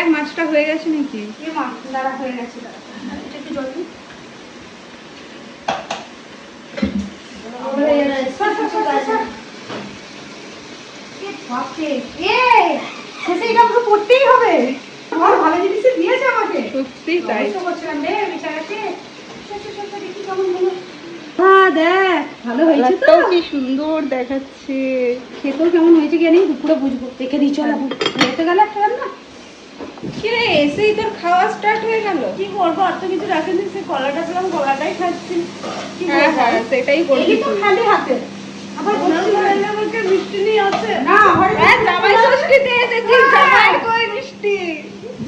দেখ মাছটা হয়ে গেছে নাকি? কি মাছ দাঁড়া হয়ে গেছে, একটু জল দিই। শেষে এটা আমাকে পড়তেই হবে। আমার ভালো জিনিসই দিয়েছে আমাকে। সত্যি তাই। করছিলাম রে বিছানাতে। দেখি কেমন হলো। হ্যাঁ দেখ ভালো হয়েছে তো। কি সুন্দর দেখাচ্ছে। খেতেও কেমন হয়েছে জানি দুপুরে বুঝবো। রেখে দিই চল এখন। খেতে গেলে একটা না। কি রে এসেই তোর খাওয়া স্টার্ট হয়ে গেল? কি করবো আর তো কিছু রাখেনি, সে কলাটা ছিলাম কলাটাই খাচ্ছি। হ্যাঁ হ্যাঁ সেটাই করবি তো খালি হাতে। আবার আমাকে মিষ্টি নিয়ে আছে না। হ্যাঁ জামাই ষষ্ঠীতে এসেছিস, জামাই কই মিষ্টি?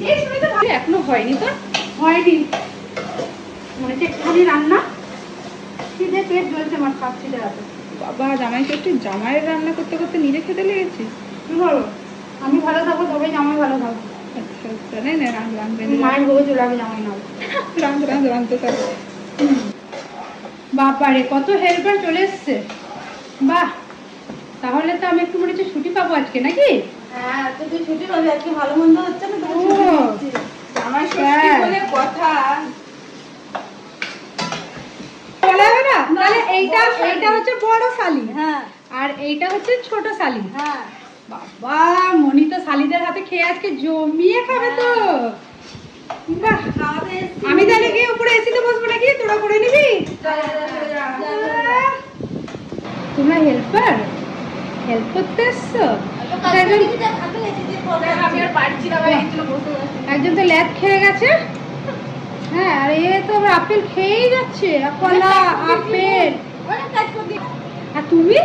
যে শুনে তো এখনো হয়নি তোর? হয়নি। মনে হচ্ছে একটুখানি রান্না। খিদে পেট জ্বলছে আমার খাচ্ছি রাতে। বাবা জামাই ষষ্ঠী জামাইয়ের রান্না করতে করতে নিজে খেতে লেগেছিস? কি বলো? আমি ভালো থাকবো তবে জামাই ভালো থাকবো। আচ্ছা আচ্ছা নে নে রাঁধ রাঁধ মায়ের বউ চলে আমি জামাই নাও। রাঁধ রাঁধ রাঁধতে থাকো। বাবারে কত হেল্পার চলে এসছে। বাহ, তাহলে তো আমি একটু মনে হচ্ছে ছুটি পাবো আজকে নাকি? হ্যাঁ তো তুই ছুটি পাবি, আজকে ভালো মন্দ হচ্ছে না, তুমি ছুটি নিচ্ছিস। জামাই ষষ্ঠী বলে কথা। বলা হবে না? তাহলে এইটা হচ্ছে বড় শালি হ্যাঁ আর এইটা হচ্ছে ছোট শালি। হ্যাঁ বাবা মনি তো শালিদের হাতে খেয়ে আজকে জমিয়ে খাবে তো। বাহ, খাওয়াতে এসছি। আমি তাহলে গিয়ে উপরে এসিতে বসবো নাকি? তোরা করে নিবি? তোমরা হেল্পার হেল্প করতে এসছো? আমি আর পারছি না ভাই, এই জন্য বসে আছি। একজন তো ল্যাদ খেয়ে গেছে। হ্যাঁ আর এ তো আবার আপেল খেয়েই যাচ্ছে। কলা আপেল। অনেক কাজ করবি। আর তুমি?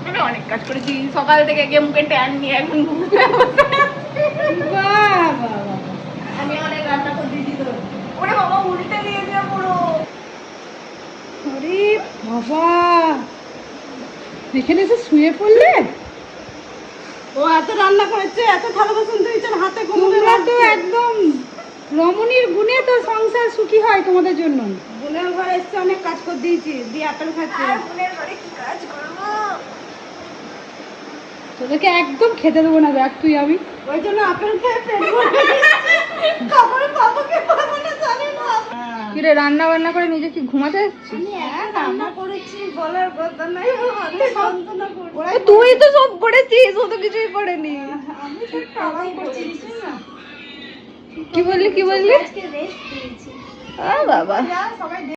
আমি অনেক কাজ করেছি সকাল থেকে, গিয়ে মুখে ট্যান নিয়ে এখন বাহ বাহ বাহ। আমি অনেক রান্না করে দিয়েছি তোর। ওরে বাবা উল্টে দিয়ে দিয়ে পুরো। আরে বাবা, এখানে এসে শুয়ে পড়লে? ও এত রান্না করেছে, এত থালা বাসন ধুয়েছে, হাতে কোমরে তোমরা তো লাগছে। একদম রমণীর গুণে তো সংসার সুখী হয় তোমাদের জন্য। বোনের ঘরে এসছে, অনেক কাজ করে দিয়েছি, দিয়ে আপেল খাচ্ছে। বোনের ঘরে কি কাজ করবো? তোদেরকে একদম খেতে দেবো না দেখ তুই আমি। ওই জন্য আপেল খেয়ে পেট ভরে খাবার পাপাকে পাবো না জানি না। কিরে রান্না বান্না করে নিজে কি ঘুমাতে যাচ্ছিস? আমি এক রান্না করেছি বলার কথা নাই, ও হাতে যন্ত্রণা করছে। তুই তো সব করেছিস, ও তো কিছুই করেনি। আমি তো খাবার করছি না। কি বললি কি বললি? আজকে রেস্ট দিয়েছি। বাবা যা সবাই